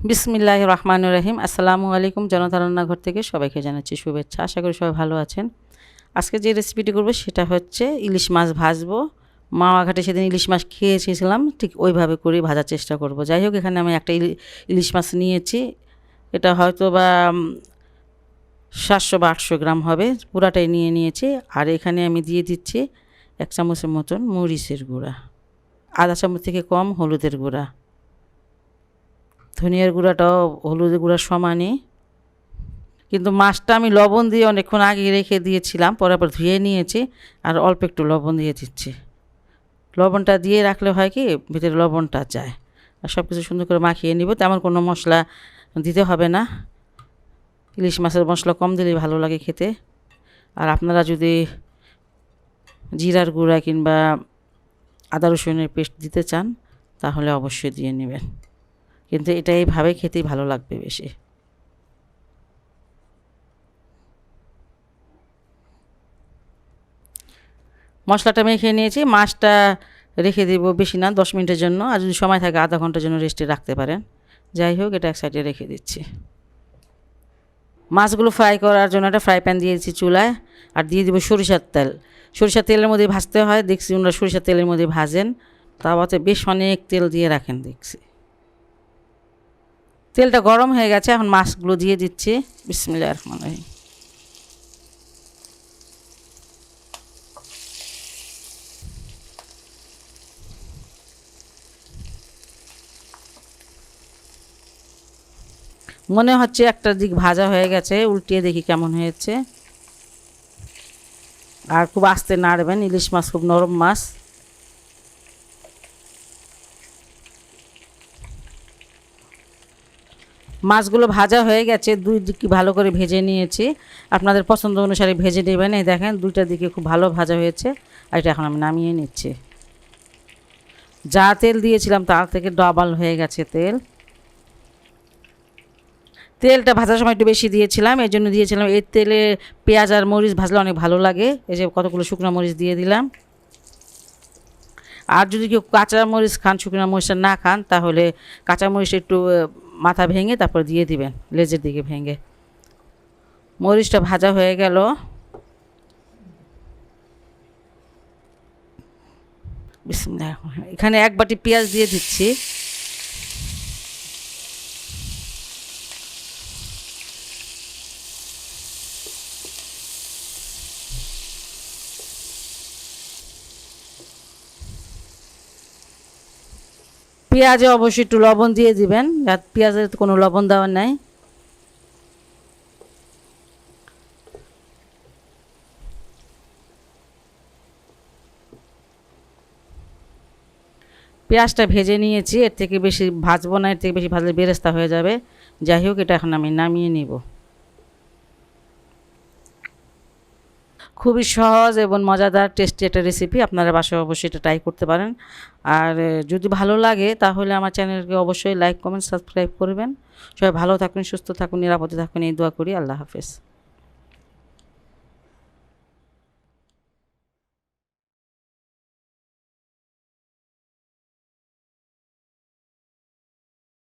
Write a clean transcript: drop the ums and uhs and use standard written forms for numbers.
বিসমিল্লাহির রহমানির রহিম। আসসালামু আলাইকুম। জনতার রান্নাঘর থেকে সবাইকে জানাচ্ছি শুভেচ্ছা। আশা করি সবাই ভালো আছেন। আজকে যে রেসিপিটি করব সেটা হচ্ছে ইলিশ মাছ ভাজবো। মাওয়া ঘাটে সেদিন ইলিশ মাছ খেয়েছিলাম, ঠিক ওইভাবে করে ভাজার চেষ্টা করব। যাই হোক, এখানে আমি একটা ইলিশ মাছ নিয়েছি। এটা হয়তো বা 700 বা 800 গ্রাম হবে, পুরাটাই নিয়েছি। আর এখানে আমি দিয়ে দিচ্ছি 1 চামচের মতন মরিচের গুঁড়া, আধা চামচ থেকে কম হলুদের গুঁড়া, ধনিয়ার গুঁড়াটাও হলুদের গুঁড়ার সমানই। কিন্তু মাছটা আমি লবণ দিয়ে অনেকক্ষণ আগে রেখে দিয়েছিলাম, পরে আবার ধুয়ে নিয়েছি। আর অল্প একটু লবণ দিয়ে দিচ্ছি। লবণটা দিয়ে রাখলে হয় কি, ভিতরে লবণটা যায়। আর সব কিছু সুন্দর করে মাখিয়ে নিব। তেমন কোনো মশলা দিতে হবে না। ইলিশ মাছের মশলা কম দিলেই ভালো লাগে খেতে। আর আপনারা যদি জিরার গুঁড়া কিংবা আদা রসুনের পেস্ট দিতে চান তাহলে অবশ্যই দিয়ে নেবেন, কিন্তু এটা এইভাবে খেতেই ভালো লাগবে বেশি। মশলাটা মেখে নিয়েছি। মাছটা রেখে দেবো বেশি না, 10 মিনিটের জন্য। আর যদি সময় থাকে আধা ঘন্টার জন্য রেস্টে রাখতে পারেন। যাই হোক, এটা এক সাইডে রেখে দিচ্ছি। মাছগুলো ফ্রাই করার জন্য একটা ফ্রাই প্যান দিয়েছি চুলায়, আর দিয়ে দিব সরিষার তেল। সরিষার তেলের মধ্যে ভাজতে হয়, দেখছি ওনারা সরিষার তেলের মধ্যে ভাজেন। তাওয়াতে বেশ অনেক তেল দিয়ে রাখেন দেখছি। তেলটা গরম হয়ে গেছে, এখন মাছগুলো দিয়ে দিচ্ছি। বিসমিল্লাহির রহমানির রহিম। মনে হচ্ছে একটা দিক ভাজা হয়ে গেছে, উল্টিয়ে দেখি কেমন হয়েছে। আর খুব আস্তে নাড়বেন, ইলিশ মাছ খুব নরম মাছ। মাছগুলো ভাজা হয়ে গেছে, দুই দিক ভালো করে ভেজে নিয়েছি। আপনাদের পছন্দ অনুসারে ভেজে নেবেন। এই দেখেন, দুইটা দিকে খুব ভালো ভাজা হয়েছে। আর এটা এখন আমি নামিয়ে নিচ্ছি। যা তেল দিয়েছিলাম তার থেকে ডবল হয়ে গেছে তেল। তেলটা ভাজার সময় একটু বেশি দিয়েছিলাম, এই জন্য দিয়েছিলাম। এর তেলে পেঁয়াজ আর মরিচ ভাজলে অনেক ভালো লাগে। এই যে কতগুলো শুকনো মরিচ দিয়ে দিলাম। আর যদি কেউ কাঁচা মরিচ খান, শুকনো মরিচটা না খান, তাহলে কাঁচা মরিচ একটু মাথা ভেঙে তারপর দিয়ে দিবেন, লেজের দিকে ভেঙে। মরিচটা ভাজা হয়ে গেল। বিসমিল্লাহ। এখানে 1 বাটি পেঁয়াজ দিয়ে দিচ্ছি। পেঁয়াজে অবশ্যই একটু লবণ দিয়ে দিবেন, পেঁয়াজের কোনো লবণ দেওয়ার নাই। পেঁয়াজটা ভেজে নিয়েছি, এর থেকে বেশি ভাজবো না, এর থেকে বেশি ভাজলে বেরেস্তা হয়ে যাবে। যাই হোক, এটা এখন আমি নামিয়ে নিব। খুবই সহজ এবং মজাদার টেস্টি একটা রেসিপি। আপনারা বাসায় অবশ্যই এটা ট্রাই করতে পারেন। আর যদি ভালো লাগে তাহলে আমার চ্যানেলকে অবশ্যই লাইক, কমেন্ট, সাবস্ক্রাইব করবেন। সবাই ভালো থাকুন, সুস্থ থাকুন, নিরাপদে থাকুন, এই দোয়া করি। আল্লাহ হাফেজ।